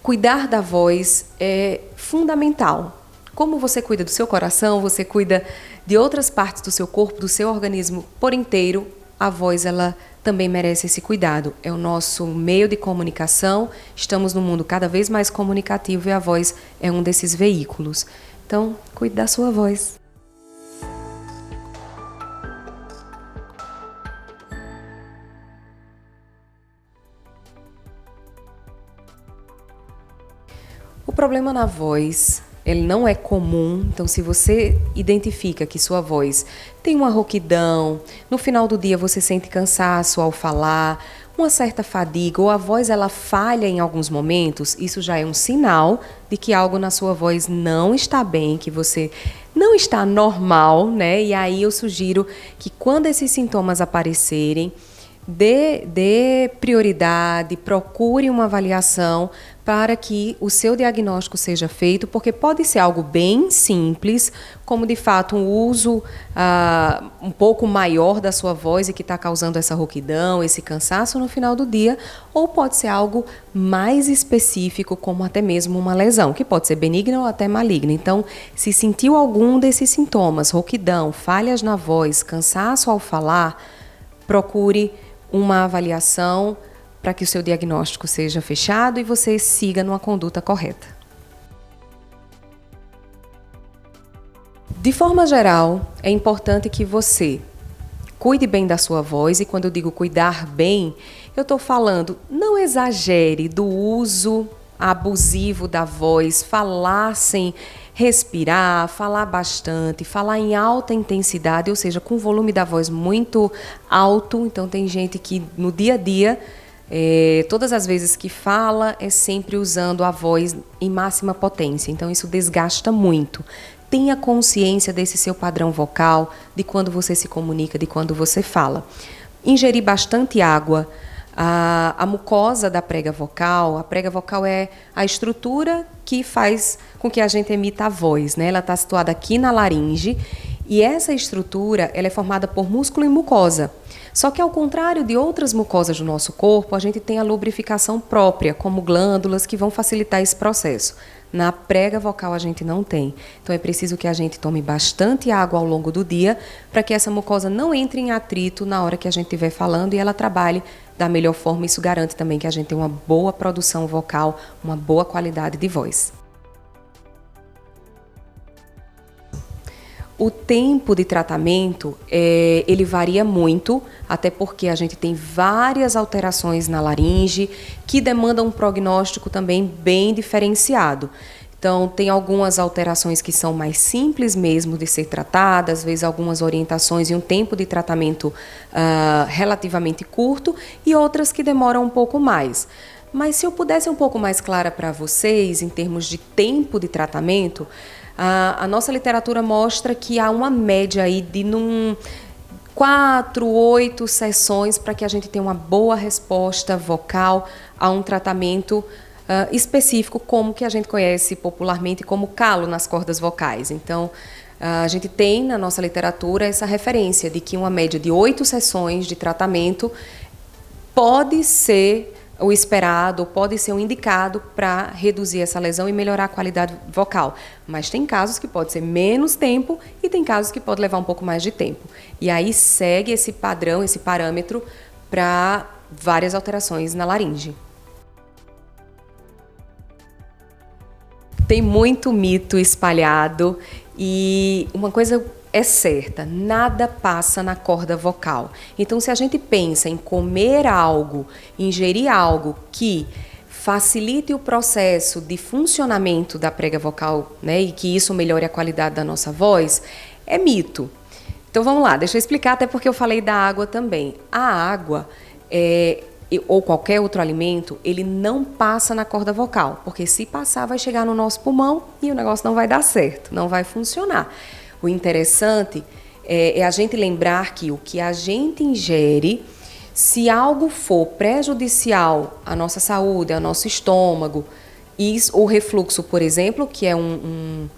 Cuidar da voz é fundamental. Como você cuida do seu coração, você cuida de outras partes do seu corpo, do seu organismo por inteiro, a voz ela também merece esse cuidado. É o nosso meio de comunicação, estamos num mundo cada vez mais comunicativo e a voz é um desses veículos. Então, cuide da sua voz. O problema na voz, ele não é comum, então se você identifica que sua voz tem uma rouquidão, no final do dia você sente cansaço ao falar, uma certa fadiga ou a voz ela falha em alguns momentos, isso já é um sinal de que algo na sua voz não está bem, que você não está normal, né? E aí eu sugiro que quando esses sintomas aparecerem, dê prioridade, procure uma avaliação para que o seu diagnóstico seja feito, porque pode ser algo bem simples, como de fato um uso um pouco maior da sua voz e que está causando essa rouquidão, esse cansaço no final do dia, ou pode ser algo mais específico, como até mesmo uma lesão, que pode ser benigna ou até maligna. Então, se sentiu algum desses sintomas, rouquidão, falhas na voz, cansaço ao falar, procure uma avaliação para que o seu diagnóstico seja fechado e você siga numa conduta correta. De forma geral, é importante que você cuide bem da sua voz, e quando eu digo cuidar bem, eu estou falando, não exagere do uso abusivo da voz, falar sem respirar, falar bastante, falar em alta intensidade, ou seja, com o volume da voz muito alto. Então tem gente que no dia a dia, todas as vezes que fala, é sempre usando a voz em máxima potência. Então isso desgasta muito. Tenha consciência desse seu padrão vocal, de quando você se comunica, de quando você fala. Ingerir bastante água. A mucosa da prega vocal, a prega vocal é a estrutura que faz com que a gente emita a voz, né? Ela está situada aqui na laringe e essa estrutura ela é formada por músculo e mucosa. Só que ao contrário de outras mucosas do nosso corpo, a gente tem a lubrificação própria, como glândulas que vão facilitar esse processo. Na prega vocal a gente não tem. Então é preciso que a gente tome bastante água ao longo do dia para que essa mucosa não entre em atrito na hora que a gente estiver falando e ela trabalhe da melhor forma. Isso garante também que a gente tenha uma boa produção vocal, uma boa qualidade de voz. O tempo de tratamento, ele varia muito, até porque a gente tem várias alterações na laringe que demandam um prognóstico também bem diferenciado. Então, tem algumas alterações que são mais simples mesmo de ser tratadas, às vezes algumas orientações e um tempo de tratamento relativamente curto, e outras que demoram um pouco mais. Mas se eu pudesse ser um pouco mais clara para vocês, em termos de tempo de tratamento, a nossa literatura mostra que há uma média aí de 4, 8 sessões para que a gente tenha uma boa resposta vocal a um tratamento específico, como que a gente conhece popularmente como calo nas cordas vocais. Então, a gente tem na nossa literatura essa referência de que uma média de 8 sessões de tratamento pode ser o esperado, pode ser um indicado para reduzir essa lesão e melhorar a qualidade vocal. Mas tem casos que pode ser menos tempo e tem casos que pode levar um pouco mais de tempo. E aí segue esse padrão, esse parâmetro para várias alterações na laringe. Tem muito mito espalhado e uma coisa é certa, nada passa na corda vocal. Então, se a gente pensa em comer algo, ingerir algo que facilite o processo de funcionamento da prega vocal, né, e que isso melhore a qualidade da nossa voz, é mito. Então, vamos lá, deixa eu explicar, até porque eu falei da água também. A água, ou qualquer outro alimento, ele não passa na corda vocal, porque se passar vai chegar no nosso pulmão e o negócio não vai dar certo, não vai funcionar. O interessante é a gente lembrar que o que a gente ingere, se algo for prejudicial à nossa saúde, ao nosso estômago, e o refluxo, por exemplo, que é um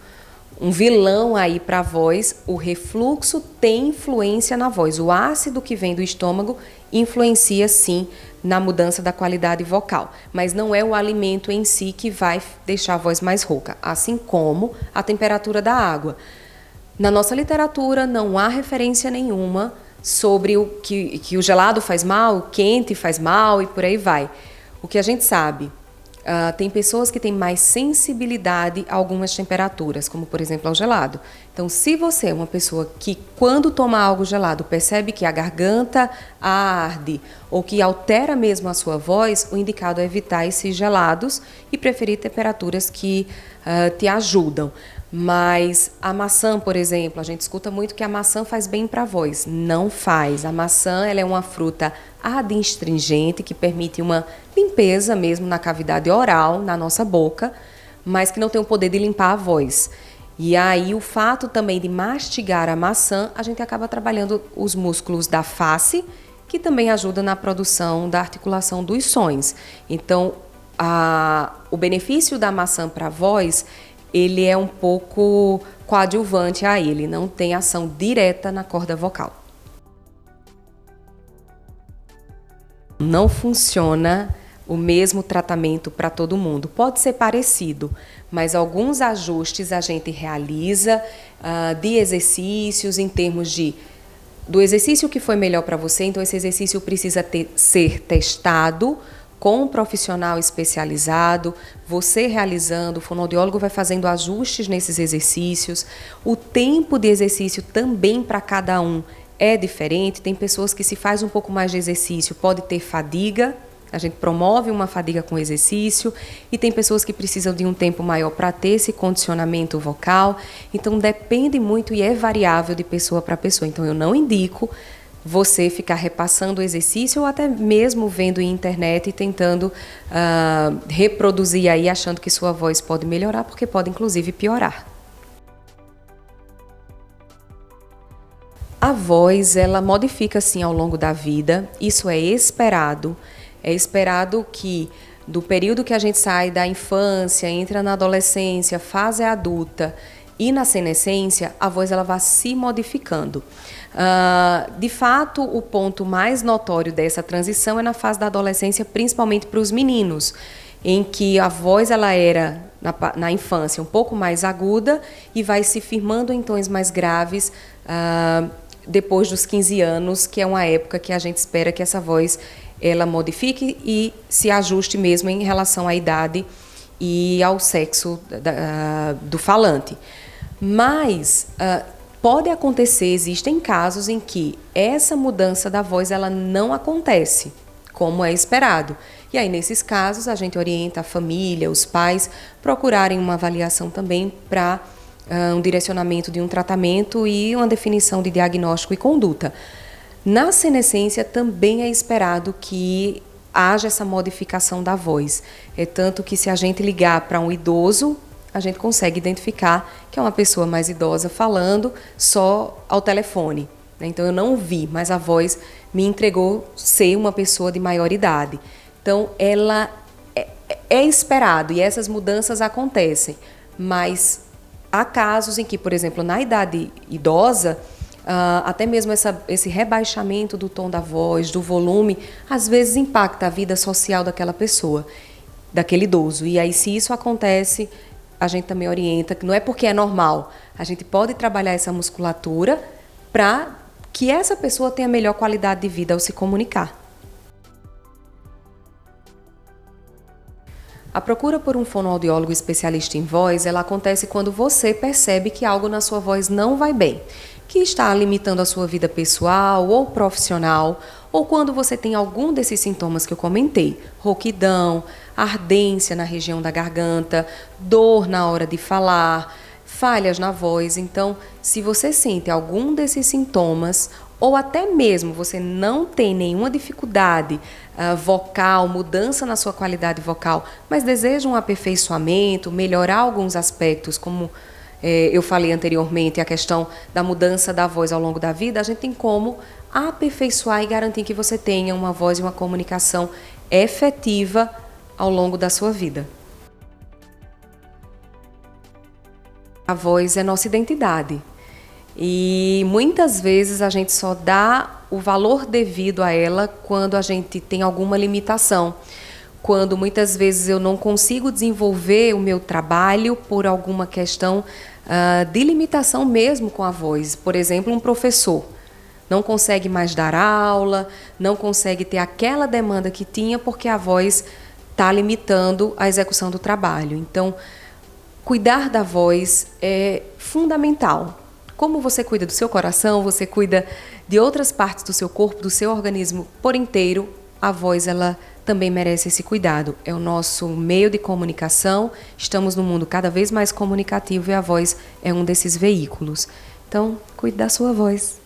vilão aí para a voz, o refluxo tem influência na voz. O ácido que vem do estômago influencia sim na mudança da qualidade vocal, mas não é o alimento em si que vai deixar a voz mais rouca, assim como a temperatura da água. Na nossa literatura não há referência nenhuma sobre o que o gelado faz mal, o quente faz mal e por aí vai. O que a gente sabe, tem pessoas que têm mais sensibilidade a algumas temperaturas, como por exemplo ao gelado. Então, se você é uma pessoa que quando toma algo gelado percebe que a garganta arde ou que altera mesmo a sua voz, o indicado é evitar esses gelados e preferir temperaturas que te ajudam. Mas a maçã, por exemplo, a gente escuta muito que a maçã faz bem para a voz. Não faz. A maçã, ela é uma fruta adstringente que permite uma limpeza mesmo na cavidade oral, na nossa boca, mas que não tem o poder de limpar a voz. E aí o fato também de mastigar a maçã, a gente acaba trabalhando os músculos da face, que também ajuda na produção da articulação dos sons. Então, o benefício da maçã para a voz, ele é um pouco coadjuvante a ele, não tem ação direta na corda vocal. Não funciona o mesmo tratamento para todo mundo. Pode ser parecido, mas alguns ajustes a gente realiza de exercícios em termos do exercício que foi melhor para você. Então, esse exercício precisa ser testado com um profissional especializado, você realizando, o fonoaudiólogo vai fazendo ajustes nesses exercícios. O tempo de exercício também para cada um é diferente. Tem pessoas que se faz um pouco mais de exercício, pode ter fadiga, a gente promove uma fadiga com exercício, e tem pessoas que precisam de um tempo maior para ter esse condicionamento vocal. Então depende muito e é variável de pessoa para pessoa. Então eu não indico você ficar repassando o exercício ou até mesmo vendo em internet e tentando reproduzir aí, achando que sua voz pode melhorar, porque pode inclusive piorar. A voz, ela modifica sim ao longo da vida, isso é esperado. É esperado que do período que a gente sai da infância, entra na adolescência, fase adulta e na senescência, a voz ela vai se modificando. De fato, o ponto mais notório dessa transição é na fase da adolescência, principalmente para os meninos, em que a voz ela era, na infância, um pouco mais aguda e vai se firmando em tons mais graves depois dos 15 anos, que é uma época que a gente espera que essa voz ela modifique e se ajuste mesmo em relação à idade e ao sexo do falante. Mas pode acontecer, existem casos em que essa mudança da voz ela não acontece como é esperado. E aí, nesses casos, a gente orienta a família, os pais, procurarem uma avaliação também para um direcionamento de um tratamento e uma definição de diagnóstico e conduta. Na senescência, também é esperado que haja essa modificação da voz. É tanto que se a gente ligar para um idoso, a gente consegue identificar que é uma pessoa mais idosa falando só ao telefone. Então, eu não ouvi, mas a voz me entregou ser uma pessoa de maior idade. Então, ela é esperado e essas mudanças acontecem. Mas há casos em que, por exemplo, na idade idosa, até mesmo esse rebaixamento do tom da voz, do volume, às vezes impacta a vida social daquela pessoa, daquele idoso. E aí, se isso acontece, a gente também orienta que não é porque é normal. A gente pode trabalhar essa musculatura para que essa pessoa tenha melhor qualidade de vida ao se comunicar. A procura por um fonoaudiólogo especialista em voz, ela acontece quando você percebe que algo na sua voz não vai bem, que está limitando a sua vida pessoal ou profissional, ou quando você tem algum desses sintomas que eu comentei, rouquidão, ardência na região da garganta, dor na hora de falar, falhas na voz. Então, se você sente algum desses sintomas, ou até mesmo você não tem nenhuma dificuldade vocal, mudança na sua qualidade vocal, mas deseja um aperfeiçoamento, melhorar alguns aspectos, como eu falei anteriormente, a questão da mudança da voz ao longo da vida, a gente tem como aperfeiçoar e garantir que você tenha uma voz e uma comunicação efetiva ao longo da sua vida. A voz é nossa identidade. E muitas vezes a gente só dá o valor devido a ela quando a gente tem alguma limitação. Quando muitas vezes eu não consigo desenvolver o meu trabalho por alguma questão de limitação mesmo com a voz. Por exemplo, um professor não consegue mais dar aula, não consegue ter aquela demanda que tinha porque a voz está limitando a execução do trabalho. Então, cuidar da voz é fundamental. Como você cuida do seu coração, você cuida de outras partes do seu corpo, do seu organismo por inteiro, a voz ela também merece esse cuidado. É o nosso meio de comunicação, estamos num mundo cada vez mais comunicativo e a voz é um desses veículos. Então, cuide da sua voz.